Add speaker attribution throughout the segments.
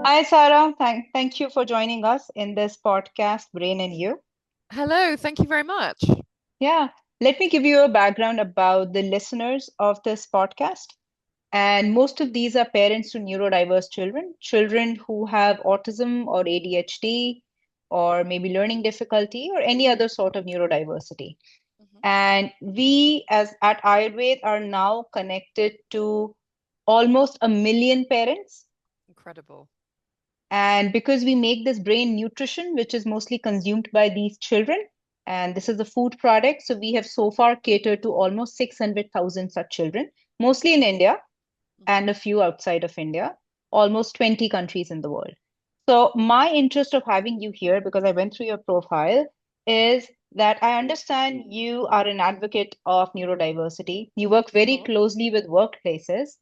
Speaker 1: Hi, Sarah. Thank you for joining us in this podcast, Brain and You.
Speaker 2: Hello, thank you very much.
Speaker 1: Yeah, let me give you a background about the listeners of this podcast. And most of these are parents to neurodiverse children, children who have autism or ADHD, or maybe learning difficulty, or any other sort of neurodiversity.
Speaker 2: Mhm.
Speaker 1: And we, as at Iyurved, are now connected to almost 1 million parents.
Speaker 2: Incredible.
Speaker 1: And because we make this brain nutrition, which is mostly consumed by these children, and this is a food product, so we have so far catered to almost 600,000 such children, mostly in India
Speaker 2: Mhm.
Speaker 1: and a few outside of India, almost 20 countries in the world. So, my interest of having you here, because I went through your profile, is that I understand you are an advocate of neurodiversity. You work very
Speaker 2: Sure.
Speaker 1: closely with workplaces,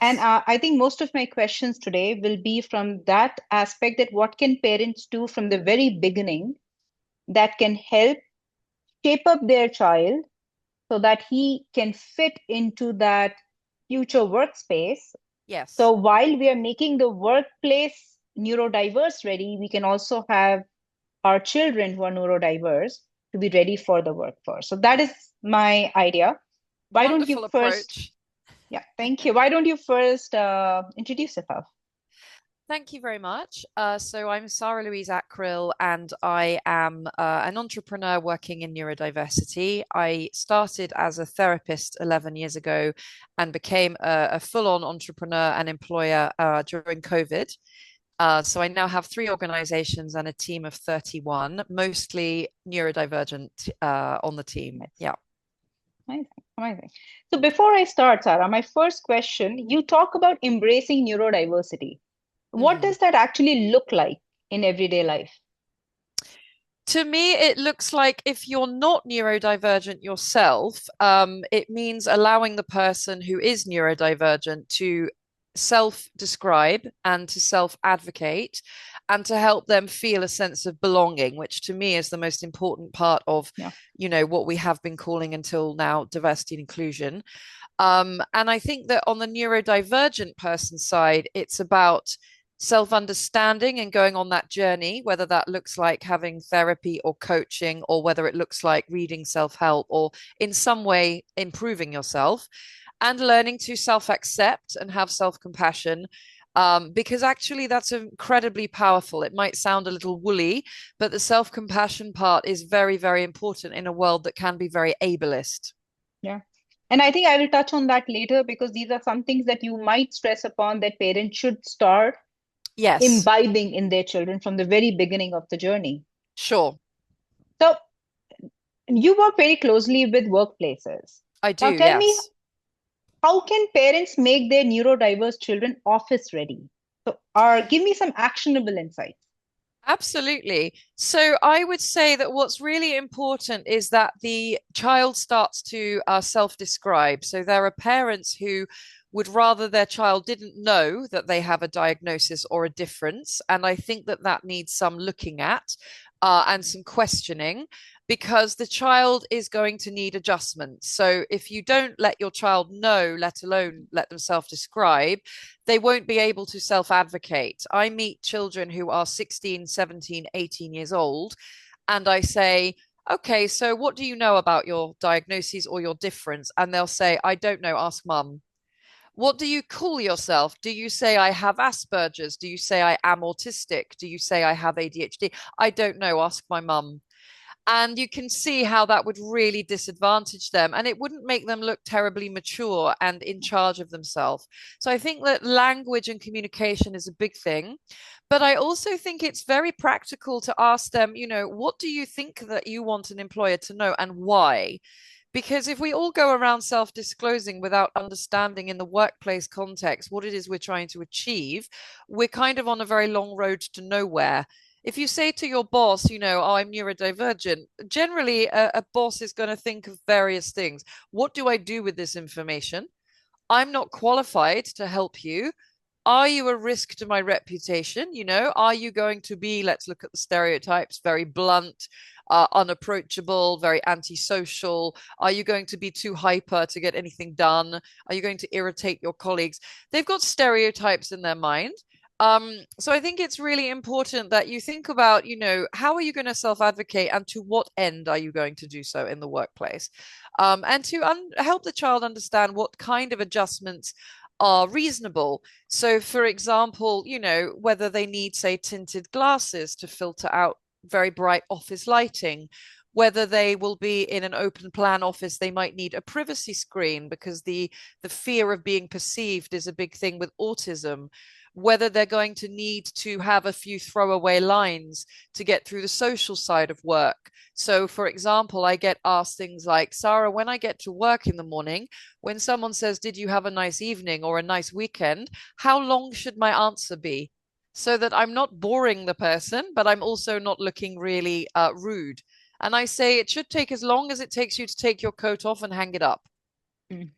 Speaker 1: and
Speaker 2: Yes.
Speaker 1: I think most of my questions today will be from that aspect, that what can parents do from the very beginning that can help shape up their child so that he can fit into that future workspace. So
Speaker 2: Yes.
Speaker 1: while we are making the workplace neurodiverse ready, we can also have our children who are neurodiverse to be ready for the workforce. So that is my idea. Why don't you
Speaker 2: Wonderful
Speaker 1: first
Speaker 2: approach.
Speaker 1: Yeah, thank you. Why don't you first introduce yourself?
Speaker 2: Thank you very much. So I'm Sara Louise Ackrill, and I am an entrepreneur working in neurodiversity. I started as a therapist 11 years ago and became a full-on entrepreneur and employer during COVID. So I now have three organizations and a team of 31, mostly neurodivergent on the team.
Speaker 1: Yes.
Speaker 2: Yeah.
Speaker 1: Amazing, amazing. So before I start, Sarah, my first question, you talk about embracing neurodiversity. What
Speaker 2: Mhm.
Speaker 1: does that actually look like in everyday life?
Speaker 2: To me, it looks like if you're not neurodivergent yourself, it means allowing the person who is neurodivergent to self describe and to self advocate and to help them feel a sense of belonging, which to me is the most important part of,
Speaker 1: Yeah.
Speaker 2: what we have been calling until now diversity and inclusion. And I think that on the neurodivergent person side, it's about self understanding and going on that journey, whether that looks like having therapy or coaching, or whether it looks like reading self help or in some way improving yourself, and learning to self accept and have self compassion. Because actually, that's incredibly powerful. It might sound a little woolly, but the self compassion part is very, very important in a world that can be very ableist.
Speaker 1: Yeah. And I think I will touch on that later because these are some things that you might stress upon that parents should start
Speaker 2: Yes,
Speaker 1: imbibing in their children from the very beginning of the journey.
Speaker 2: sure.
Speaker 1: So you work very closely with workplaces.
Speaker 2: I do,
Speaker 1: Now tell me,
Speaker 2: yes.
Speaker 1: how can parents make their neurodiverse children office ready? So, or give me some actionable insights.
Speaker 2: Absolutely. So I would say that what's really important is that the child starts to self-describe. So there are parents who would rather their child didn't know that they have a diagnosis or a difference. And I think that that needs some looking at and some questioning because the child is going to need adjustments. So if you don't let your child know, let alone let them self-describe, they won't be able to self advocate. I meet children who are 16, 17, 18 years old, and I say, okay, so what do you know about your diagnosis or your difference? And they'll say, I don't know, ask mum. What do you call yourself? Do you say I have Asperger's? Do you say I am autistic? Do you say I have ADHD? I don't know, ask my mum. And you can see how that would really disadvantage them. And it wouldn't make them look terribly mature and in charge of themselves. So I think that language and communication is a big thing. But I also think it's very practical to ask them, what do you think that you want an employer to know and why? Because if we all go around self disclosing without understanding in the workplace context what it is we're trying to achieve, we're kind of on a very long road to nowhere. If you say to your boss, oh, I'm neurodivergent, generally a boss is going to think of various things. What do I do with this information? I'm not qualified to help you. Are you a risk to my reputation? Are you going to be, let's look at the stereotypes, very blunt, unapproachable, very antisocial? Are you going to be too hyper to get anything done? Are you going to irritate your colleagues? They've got stereotypes in their mind. So I think it's really important that you think about, how are you going to self-advocate and to what end are you going to do so in the workplace? And to help the child understand what kind of adjustments are reasonable. So, for example, whether they need, say, tinted glasses to filter out very bright office lighting, whether they will be in an open plan office, they might need a privacy screen because the fear of being perceived is a big thing with autism, whether they're going to need to have a few throwaway lines to get through the social side of work. So, for example, I get asked things like, Sarah, when I get to work in the morning, when someone says, did you have a nice evening or a nice weekend? How long should my answer be? So that I'm not boring the person, but I'm also not looking really rude. And I say it should take as long as it takes you to take your coat off and hang it up.
Speaker 1: Mm,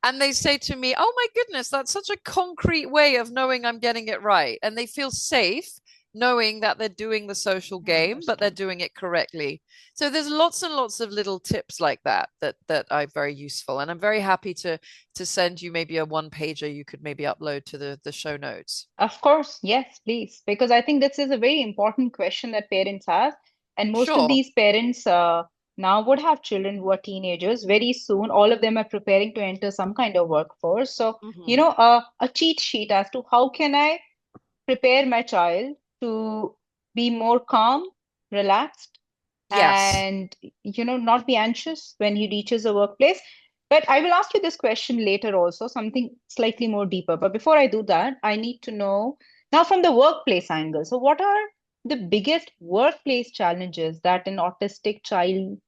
Speaker 2: And they say to me, oh my goodness, that's such a concrete way of knowing I'm getting it right. And they feel safe knowing that they're doing the social
Speaker 1: I
Speaker 2: game, but they're
Speaker 1: understand.
Speaker 2: doing it correctly. So there's lots and lots of little tips like that are very useful. And I'm very happy to send you maybe a one pager you could maybe upload to the show notes.
Speaker 1: Of course, yes, please. Because I think this is a very important question that parents have. And most of
Speaker 2: Sure.
Speaker 1: these parents now would have children who are teenagers. Very soon, all of them are preparing to enter some kind of workforce. So,
Speaker 2: Hmm.
Speaker 1: a cheat sheet as to how can I prepare my child to be more calm, relaxed,
Speaker 2: Yes.
Speaker 1: and not be anxious when he reaches a workplace. But I will ask you this question later also, something slightly more deeper. But before I do that, I need to know now from the workplace angle. So what are the biggest workplace challenges that an autistic child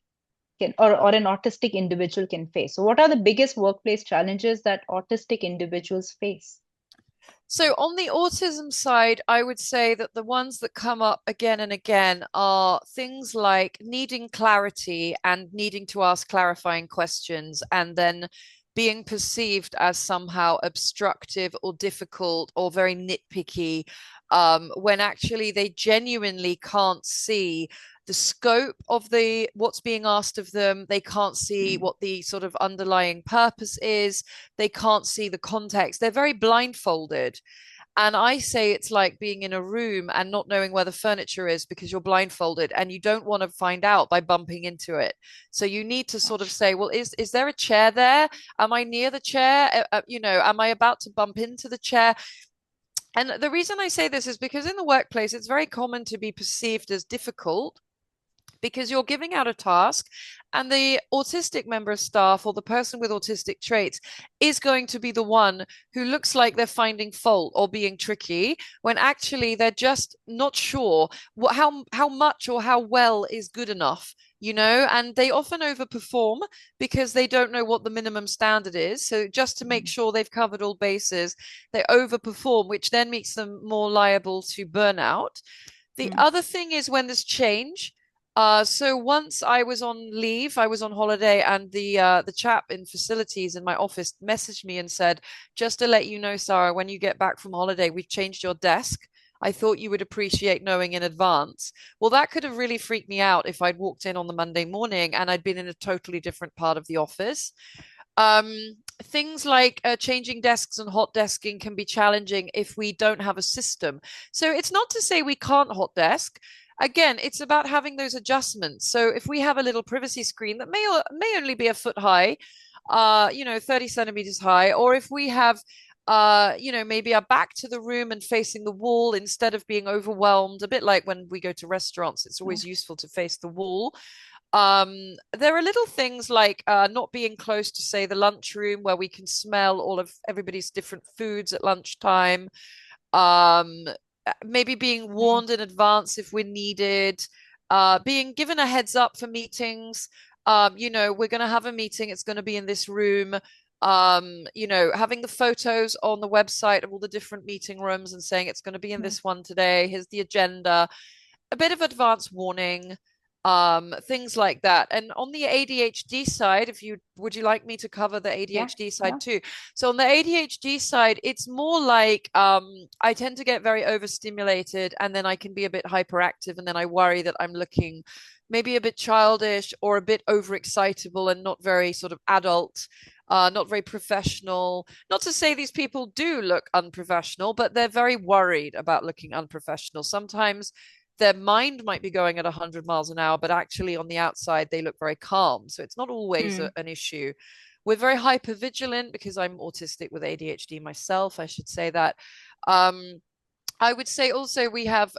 Speaker 1: can or an autistic individual can face? So what are the biggest workplace challenges that autistic individuals face?
Speaker 2: So, on the autism side, I would say that the ones that come up again and again are things like needing clarity and needing to ask clarifying questions, and then being perceived as somehow obstructive or difficult or very nitpicky, when actually they genuinely can't see the scope of the what's being asked of them. They can't see
Speaker 1: Mm,
Speaker 2: what the sort of underlying purpose is. They can't see the context. They're very blindfolded. And I say it's like being in a room and not knowing where the furniture is because you're blindfolded and you don't want to find out by bumping into it. So you need to sort of
Speaker 1: gosh.
Speaker 2: say, well, is there a chair there? Am I near the chair? Am I about to bump into the chair? And the reason I say this is because in the workplace, it's very common to be perceived as difficult because you're giving out a task and the autistic member of staff or the person with autistic traits is going to be the one who looks like they're finding fault or being tricky when actually they're just not sure how much or how well is good enough, and they often overperform because they don't know what the minimum standard is. So just to make
Speaker 1: Mm,
Speaker 2: sure they've covered all bases, they overperform, which then makes them more liable to burnout. The
Speaker 1: mm,
Speaker 2: other thing is when there's change. So once I was on leave, I was on holiday, and the chap in facilities in my office messaged me and said, "Just to let you know, Sarah, when you get back from holiday, we've changed your desk. I thought you would appreciate knowing in advance." Well, that could have really freaked me out if I'd walked in on the Monday morning and I'd been in a totally different part of the office. Things like changing desks and hot desking can be challenging if we don't have a system. So it's not to say we can't hot desk. Again, it's about having those adjustments. So if we have a little privacy screen that may only be a foot high, 30 centimeters high, or if we have maybe our back to the room and facing the wall instead of being overwhelmed, a bit like when we go to restaurants, it's
Speaker 1: yeah.
Speaker 2: always useful to face the wall. There are little things like not being close to, say, the lunchroom where we can smell all of everybody's different foods at lunchtime. Um, Maybe being
Speaker 1: Mm,
Speaker 2: warned in advance if we're needed, being given a heads up for meetings. We're going to have a meeting, it's going to be in this room. Having the photos on the website of all the different meeting rooms and saying it's going to be in
Speaker 1: mm,
Speaker 2: this one today. Here's the agenda, a bit of advance warning, things like that. And on the ADHD side, if you would you like me to cover the
Speaker 1: yeah,
Speaker 2: ADHD
Speaker 1: yeah.
Speaker 2: side too? So on the ADHD side, it's more like I tend to get very overstimulated and then I can be a bit hyperactive and then I worry that I'm looking maybe a bit childish or a bit overexcitable and not very sort of adult. not very professional. Not to say these people do look unprofessional, but they're very worried about looking unprofessional. Sometimes their mind might be going at 100 miles an hour, but actually on the outside, they look very calm. So it's not always
Speaker 1: Mm.
Speaker 2: an issue. We're very hyper vigilant because I'm autistic with ADHD myself. I should say that. Um, I would say also we have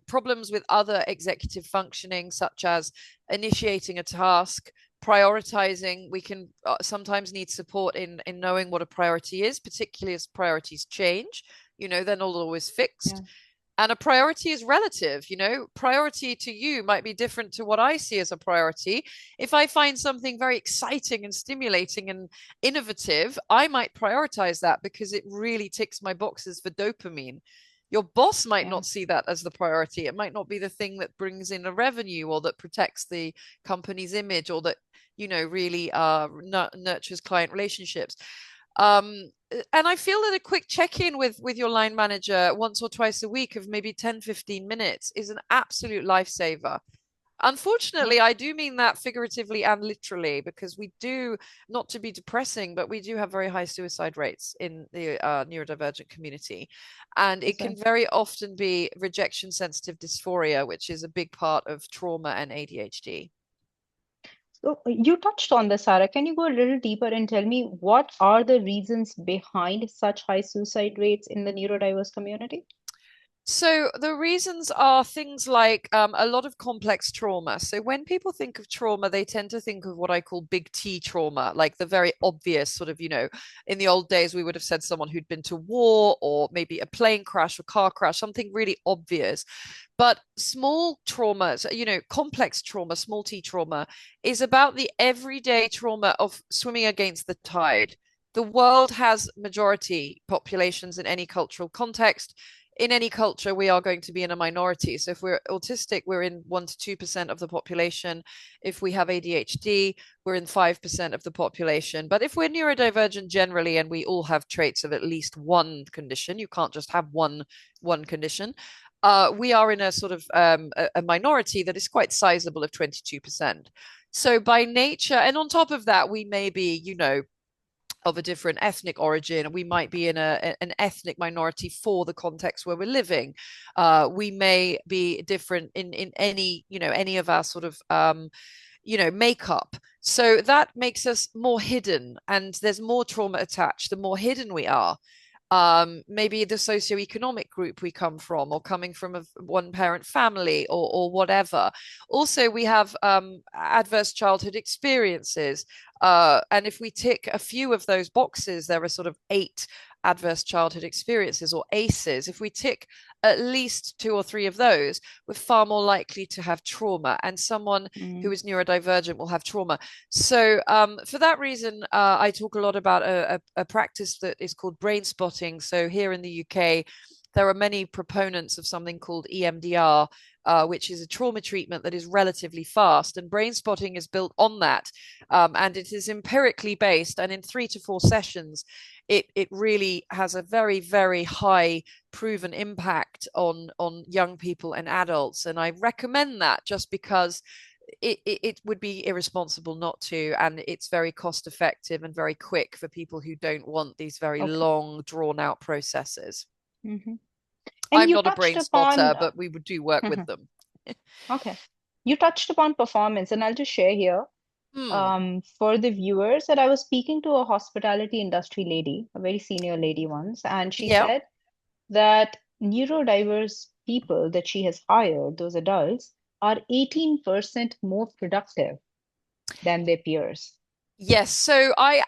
Speaker 2: problems with other executive functioning, such as initiating a task, prioritizing. We can sometimes need support in knowing what a priority is, particularly as priorities change. They're not always fixed.
Speaker 1: Yeah.
Speaker 2: And a priority is relative. Priority to you might be different to what I see as a priority. If I find something very exciting and stimulating and innovative, I might prioritize that because it really ticks my boxes for dopamine. Your boss might
Speaker 1: Yeah.
Speaker 2: not see that as the priority. It might not be the thing that brings in a revenue or that protects the company's image or that, really nurtures client relationships. And I feel that a quick check-in with your line manager once or twice a week of maybe 10, 15 minutes is an absolute lifesaver.
Speaker 1: Yeah.
Speaker 2: Unfortunately, I do mean that figuratively and literally because we do, not to be depressing, but we do have very high suicide rates in the neurodivergent community. And it can
Speaker 1: So,
Speaker 2: very often be rejection sensitive dysphoria, which is a big part of trauma and ADHD.
Speaker 1: so you touched on this, Sarah. Can you go a little deeper and tell me what are the reasons behind such high suicide rates in the neurodiverse community?
Speaker 2: So the reasons are things like a lot of complex trauma. So when people think of trauma, they tend to think of what I call big T trauma, like the very obvious sort of, in the old days, we would have said someone who'd been to war or maybe a plane crash or car crash, something really obvious. But small traumas, complex trauma, small T trauma, is about the everyday trauma of swimming against the tide. The world has majority populations in any cultural context. In any culture, we are going to be in a minority. So if we're autistic, we're in 1 to 2% of the population. If we have ADHD, we're in 5% of the population. But if we're neurodivergent generally, and we all have traits of at least one condition, you can't just have one condition. We are in a sort of a minority that is quite sizable of 22%. So by nature, and on top of that, we may be, of a different ethnic origin. We might be in an ethnic minority for the context where we're living. We may be different in any of our sort of makeup. So that makes us more hidden, and there's more trauma attached the more hidden we are. Maybe the socioeconomic group we come from, or coming from a one parent family, or whatever. Also, we have adverse childhood experiences. And if we tick a few of those boxes, there are sort of 8 adverse childhood experiences, or ACEs. If we tick at least 2 or 3 of those, we're far more likely to have trauma. And someone who
Speaker 1: Mm.
Speaker 2: is neurodivergent will have trauma. So for that reason, I talk a lot about a practice that is called brain spotting. So here in the UK, there are many proponents of something called EMDR, which is a trauma treatment that is relatively fast. And brain spotting is built on that. And it is empirically based. And in 3 to 4 sessions, it really has a very, very high proven impact on young people and adults. And I recommend that just because it would be irresponsible not to, and it's very cost effective and very quick for people who don't want these very
Speaker 1: Okay.
Speaker 2: long, drawn out processes.
Speaker 1: Hmm. And
Speaker 2: I'm
Speaker 1: you
Speaker 2: not a
Speaker 1: touched
Speaker 2: brain
Speaker 1: upon,
Speaker 2: spotter, but we would do work with them.
Speaker 1: okay, you touched upon performance, and I'll just share here
Speaker 2: Hmm.
Speaker 1: for the viewers that I was speaking to a hospitality industry lady, a very senior lady once, and she
Speaker 2: Yeah.
Speaker 1: said that neurodiverse people that she has hired, those adults, are 18% more productive than their peers.
Speaker 2: Yes. So I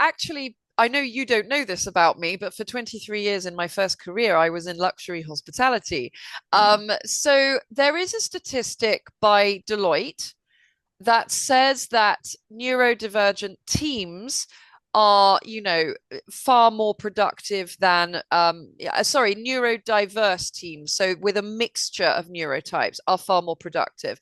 Speaker 2: know you don't know this about me, but for 23 years in my first career, I was in luxury hospitality.
Speaker 1: Mm.
Speaker 2: So there is a statistic by Deloitte that says that neurodivergent teams are, far more productive than, neurodiverse teams. So with a mixture of neurotypes are far more productive.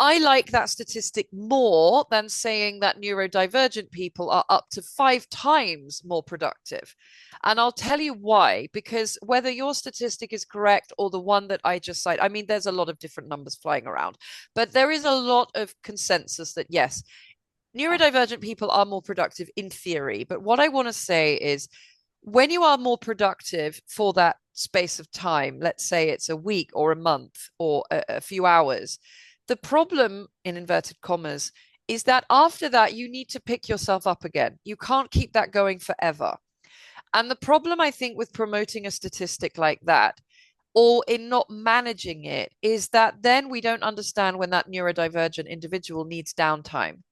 Speaker 2: I like that statistic more than saying that neurodivergent people are up to 5 times more productive. And I'll tell you why, because whether your statistic is correct or the one that I just cited, I mean, there's a lot of different numbers flying around, but there is a lot of consensus that yes, Neurodivergent people are more productive in theory, but what I want to say is when you are more productive for that space of time, let's say it's a week or a month or a few hours, the problem, in inverted commas, is that after that, you need to pick yourself up again. You can't keep that going forever. And the problem, I think, with promoting a statistic like that, or in not managing it, is that then we don't understand when that neurodivergent individual needs downtime.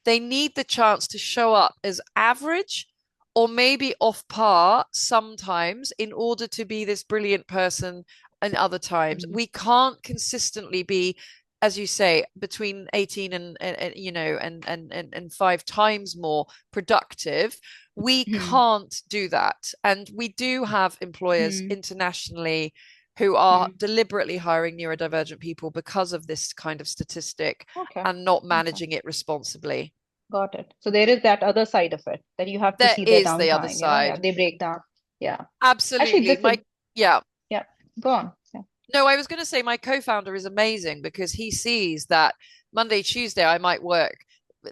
Speaker 2: They need the chance to show up as average or maybe off par sometimes in order to be this brilliant person and other times.
Speaker 1: Mm.
Speaker 2: We can't consistently be, as you say, between 18 and you know and 5 times more productive. We
Speaker 1: Mm.
Speaker 2: can't do that. And we do have employers
Speaker 1: Mm.
Speaker 2: internationally who are
Speaker 1: Mm.
Speaker 2: deliberately hiring neurodivergent people because of this kind of statistic
Speaker 1: Okay.
Speaker 2: and not
Speaker 1: Okay.
Speaker 2: managing it responsibly.
Speaker 1: Got it. So there is that other side of it that you have to
Speaker 2: There
Speaker 1: see their
Speaker 2: is the other
Speaker 1: downtime, Yeah,
Speaker 2: side.
Speaker 1: they break down. Yeah. Actually,
Speaker 2: Absolutely.
Speaker 1: this is,
Speaker 2: Yeah.
Speaker 1: yeah, go on. Yeah.
Speaker 2: No, I was going to say my co-founder is amazing because he sees that Monday, Tuesday, I might work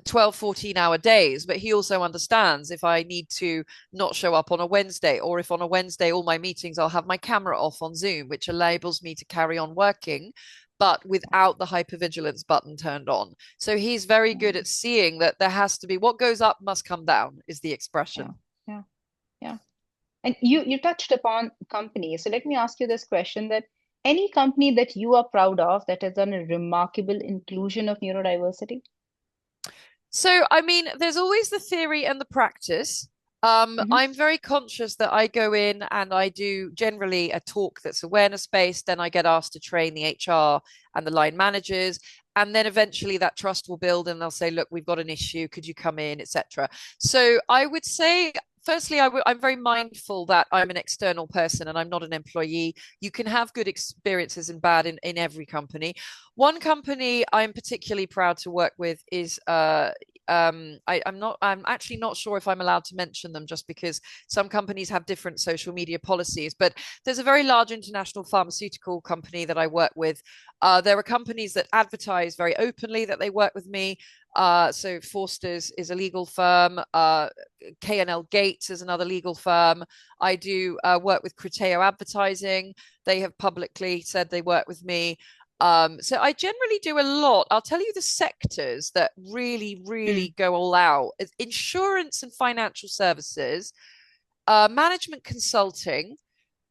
Speaker 2: 12, 14-hour days, but he also understands if I need to not show up on a Wednesday, or if on a Wednesday, all my meetings, I'll have my camera off on Zoom, which enables me to carry on working, but without the hypervigilance button turned on. So he's very good
Speaker 1: Mm.
Speaker 2: at seeing that there has to be what goes up must come down, is the
Speaker 1: Yeah.
Speaker 2: expression.
Speaker 1: Yeah. Yeah. And you touched upon companies. So let me ask you this question that any company that you are proud of that has done a remarkable inclusion of neurodiversity?
Speaker 2: So, I mean, there's always the theory and the practice.
Speaker 1: Hmm.
Speaker 2: I'm very conscious that I go in and I do generally a talk that's awareness based. Then I get asked to train the HR and the line managers. And then eventually that trust will build and they'll say, look, we've got an issue. Could you come in, etc. So I would say, firstly, I'm very mindful that I'm an external person and I'm not an employee. You can have good experiences and bad in every company. One company I'm particularly proud to work with is I'm actually not sure if I'm allowed to mention them just because some companies have different social media policies, but there's a very large international pharmaceutical company that I work with. There are companies that advertise very openly that they work with me. So Forster's is a legal firm. K&L Gates is another legal firm. I do work with Criteo Advertising. They have publicly said they work with me. So I generally do a lot. I'll tell you the sectors that really,
Speaker 1: Mm.
Speaker 2: really go all out. Insurance and financial services, management consulting.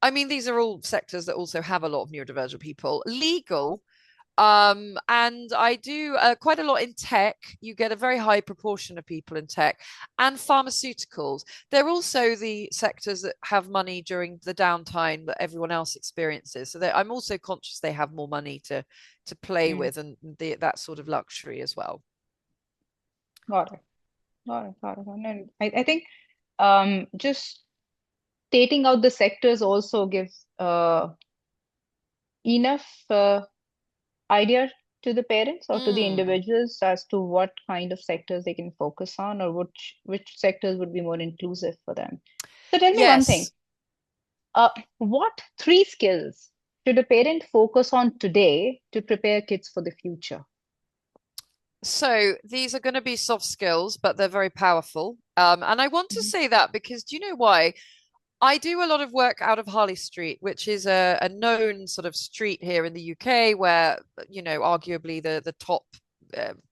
Speaker 2: I mean, these are all sectors that also have a lot of neurodivergent people. Legal, and I do quite a lot in tech. You get a very high proportion of people in tech and pharmaceuticals. They're also the sectors that have money during the downtime that everyone else experiences. So I'm also conscious they have more money to play
Speaker 1: Mm.
Speaker 2: with and that sort of luxury as well.
Speaker 1: Got it. Got it. Got it. And I think just stating out the sectors also gives enough idea to the parents or to the
Speaker 2: Mm,
Speaker 1: individuals as to what kind of sectors they can focus on or which sectors would be more inclusive for them. So tell me one thing.
Speaker 2: yes.
Speaker 1: What three skills should a parent focus on today to prepare kids for the future?
Speaker 2: So these are going to be soft skills, but they're very powerful. And I want to
Speaker 1: Mhm.
Speaker 2: say that because do you know why? I do a lot of work out of Harley Street, which is a known sort of street here in the UK where, arguably the top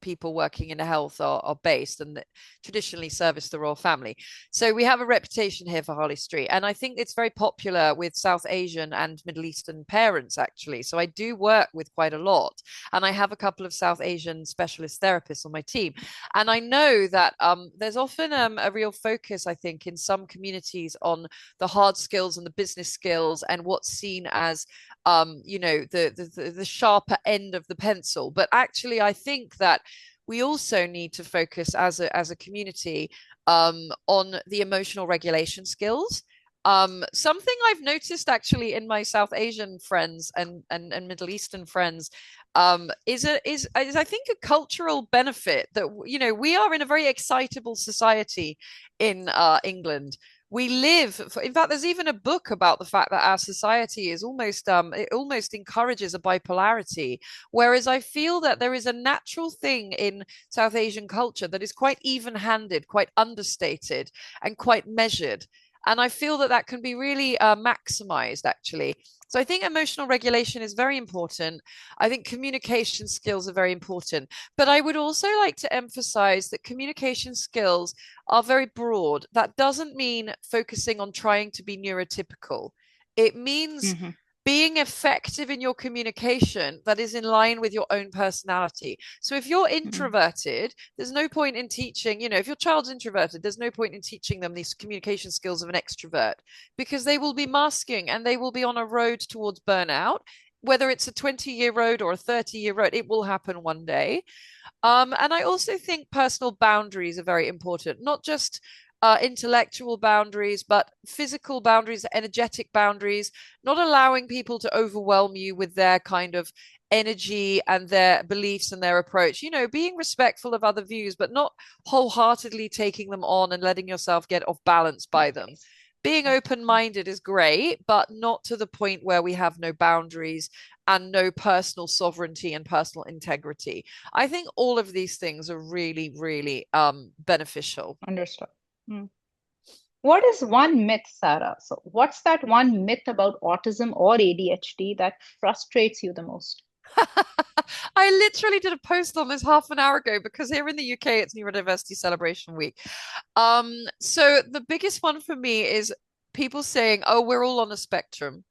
Speaker 2: people working in health are based and that traditionally service the royal family. So we have a reputation here for Harley Street. And I think it's very popular with South Asian and Middle Eastern parents, actually. So I do work with quite a lot. And I have a couple of South Asian specialist therapists on my team. And I know that there's often a real focus, I think, in some communities on the hard skills and the business skills and what's seen as the sharper end of the pencil. But actually, I think that we also need to focus as a community on the emotional regulation skills. Something I've noticed actually in my South Asian friends and Middle Eastern friends is I think a cultural benefit that we are in a very excitable society in England We live in fact, there's even a book about the fact that our society is almost it almost encourages a bipolarity, whereas I feel that there is a natural thing in South Asian culture that is quite even-handed, quite understated, and quite measured. And I feel that that can be really maximized, actually. So I think emotional regulation is very important. I think communication skills are very important. But I would also like to emphasize that communication skills are very broad. That doesn't mean focusing on trying to be neurotypical. It means
Speaker 1: Hmm.
Speaker 2: being effective in your communication that is in line with your own personality. So if you're introverted, there's no point in teaching, if your child's introverted, there's no point in teaching them these communication skills of an extrovert, because they will be masking and they will be on a road towards burnout. Whether it's a 20-year road or a 30-year road, it will happen one day. And I also think personal boundaries are very important, not just intellectual boundaries, but physical boundaries, energetic boundaries, not allowing people to overwhelm you with their kind of energy and their beliefs and their approach, being respectful of other views, but not wholeheartedly taking them on and letting yourself get off balance by them.
Speaker 1: Yes.
Speaker 2: Being
Speaker 1: Right.
Speaker 2: open-minded is great, but not to the point where we have no boundaries and no personal sovereignty and personal integrity. I think all of these things are really, really beneficial.
Speaker 1: Understood. Mm. What is one myth, Sarah? So, what's that one myth about autism or ADHD that frustrates you the most?
Speaker 2: I literally did a post on this half an hour ago because here in the UK it's Neurodiversity Celebration Week. So the biggest one for me is people saying, "Oh, we're all on a spectrum.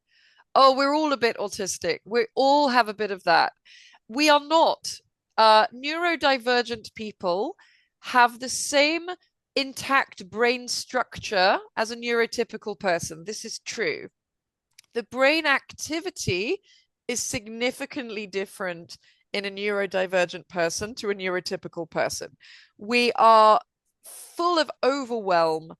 Speaker 2: Oh, we're all a bit autistic. We all have a bit of that." We are not. Neurodivergent people have the same intact brain structure as a neurotypical person. This is true. The brain activity is significantly different in a neurodivergent person to a neurotypical person. We are full of overwhelm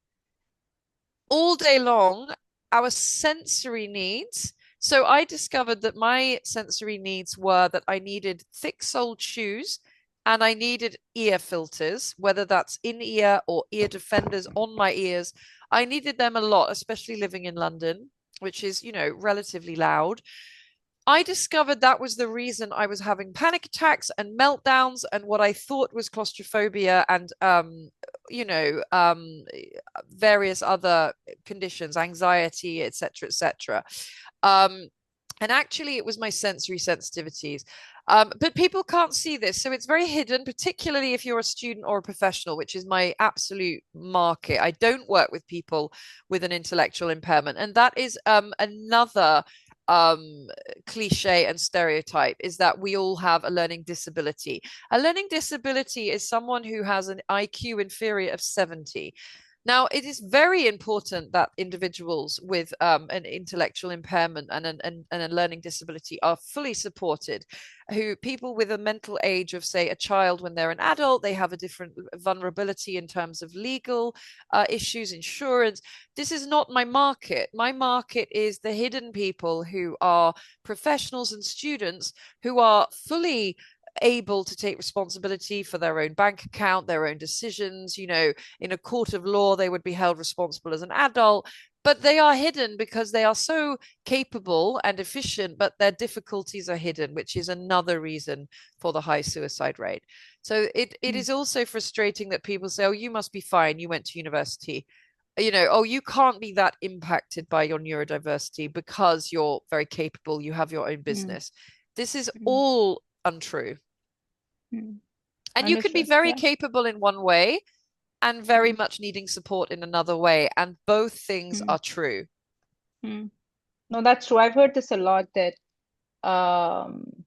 Speaker 2: all day long. Our sensory needs. So I discovered that my sensory needs were that I needed thick soled shoes and I needed ear filters, whether that's in ear or ear defenders on my ears. I needed them a lot, especially living in London, which is, relatively loud. I discovered that was the reason I was having panic attacks and meltdowns and what I thought was claustrophobia and you know various other conditions, anxiety, etc., etc. Um, and actually, it was my sensory sensitivities. But people can't see this, so it's very hidden, particularly if you're a student or a professional, which is my absolute market. I don't work with people with an intellectual impairment, and that is another um cliche and stereotype, is that we all have a learning disability. A learning disability is someone who has an IQ inferior of 70. Now, it is very important that individuals with an intellectual impairment and a learning disability are fully supported. Who people with a mental age of, say, a child when they're an adult, they have a different vulnerability in terms of legal issues, insurance. This is not my market. My market is the hidden people who are professionals and students who are fully able to take responsibility for their own bank account, their own decisions. In a court of law, they would be held responsible as an adult, but they are hidden because they are so capable and efficient, but their difficulties are hidden, which is another reason for the high suicide rate. So it
Speaker 1: Mm.
Speaker 2: is also frustrating that people say, "Oh, you must be fine. You went to university." Oh, you can't be that impacted by your neurodiversity because you're very capable, you have your own
Speaker 1: Mm.
Speaker 2: business. This is
Speaker 1: Mm.
Speaker 2: all untrue.
Speaker 1: Mm.
Speaker 2: And you could be
Speaker 1: Understood.
Speaker 2: very
Speaker 1: Yeah.
Speaker 2: capable in one way and very
Speaker 1: Mm.
Speaker 2: much needing support in another way. And both things
Speaker 1: Mm.
Speaker 2: are true.
Speaker 1: Mm. No, that's true. I've heard this a lot that um,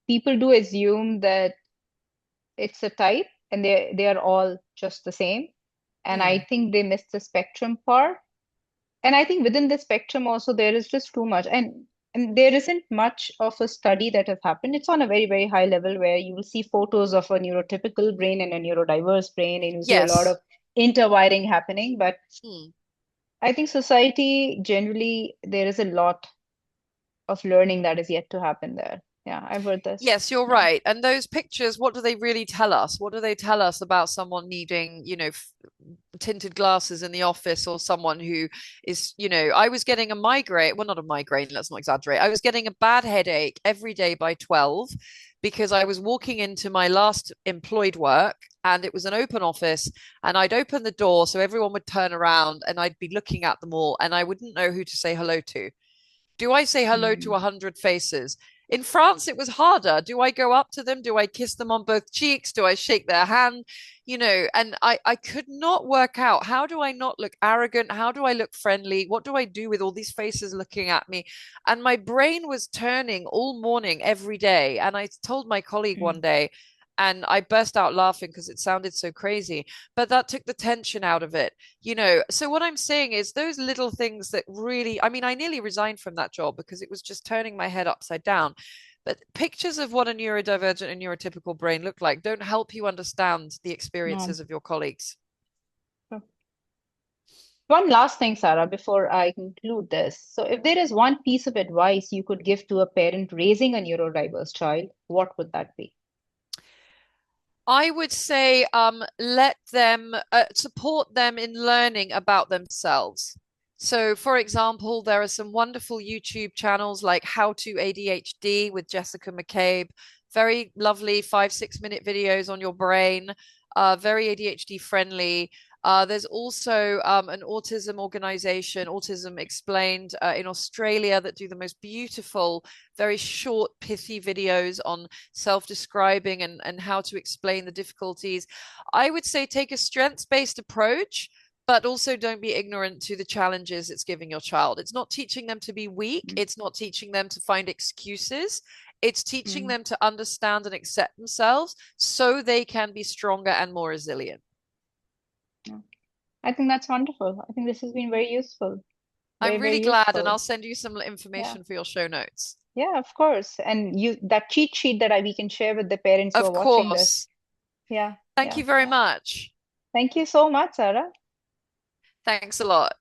Speaker 1: people do assume that it's a type and they are all just the same. And I
Speaker 2: Mm.
Speaker 1: think they miss the spectrum part. And I think within the spectrum also there is just too much. And there isn't much of a study that has happened. It's on a very, very high level where you will see photos of a neurotypical brain and a neurodiverse brain, and you see a lot of
Speaker 2: Yes.
Speaker 1: interwiring happening. But
Speaker 2: Mm.
Speaker 1: I think society generally, there is a lot of learning that is yet to happen there Yeah, I've heard this.
Speaker 2: Yes, you're
Speaker 1: Yeah.
Speaker 2: right. And those pictures, what do they really tell us? What do they tell us about someone needing, tinted glasses in the office, or someone who is, I was getting a migraine. Well, not a migraine, let's not exaggerate. I was getting a bad headache every day by 12 because I was walking into my last employed work and it was an open office, and I'd open the door so everyone would turn around and I'd be looking at them all and I wouldn't know who to say hello to. Do I say hello to
Speaker 1: Mm.
Speaker 2: 100 faces? In France, it was harder. Do I go up to them? Do I kiss them on both cheeks? Do I shake their hand? And I could not work out, how do I not look arrogant? How do I look friendly? What do I do with all these faces looking at me? And my brain was turning all morning, every day. And I told my colleague one
Speaker 1: Mm.
Speaker 2: day, and I burst out laughing because it sounded so crazy, but that took the tension out of it. So what I'm saying is those little things that really, I mean, I nearly resigned from that job because it was just turning my head upside down. But pictures of what a neurodivergent and neurotypical brain look like don't help you understand the
Speaker 1: No.
Speaker 2: experiences of your colleagues.
Speaker 1: One last thing, Sarah, before I conclude this. So, if there is one piece of advice you could give to a parent raising a neurodiverse child, what would that be?
Speaker 2: I would say let them support them in learning about themselves. So, for example, there are some wonderful YouTube channels like How to ADHD with Jessica McCabe, very lovely 5, 6 minute videos on your brain, very ADHD friendly. There's also an autism organization, Autism Explained, in Australia, that do the most beautiful, very short, pithy videos on self-describing and how to explain the difficulties. I would say take a strengths-based approach, but also don't be ignorant to the challenges it's giving your child. It's not teaching them to be weak.
Speaker 1: Mm.
Speaker 2: It's not teaching them to find excuses. It's teaching
Speaker 1: Mm.
Speaker 2: them to understand and accept themselves so they can be stronger and more resilient.
Speaker 1: Yeah. I think that's wonderful. I think this has been very useful,
Speaker 2: I'm
Speaker 1: very,
Speaker 2: really
Speaker 1: very
Speaker 2: glad, and I'll
Speaker 1: useful.
Speaker 2: send you some
Speaker 1: Yeah.
Speaker 2: information for your show notes.
Speaker 1: Yeah, of course. And that cheat sheet that we can share with the parents who are
Speaker 2: Of
Speaker 1: watching this.
Speaker 2: course.
Speaker 1: Yeah,
Speaker 2: Thank
Speaker 1: yeah,
Speaker 2: you very
Speaker 1: yeah.
Speaker 2: much.
Speaker 1: Thank you so much, Sarah.
Speaker 2: Thanks a lot.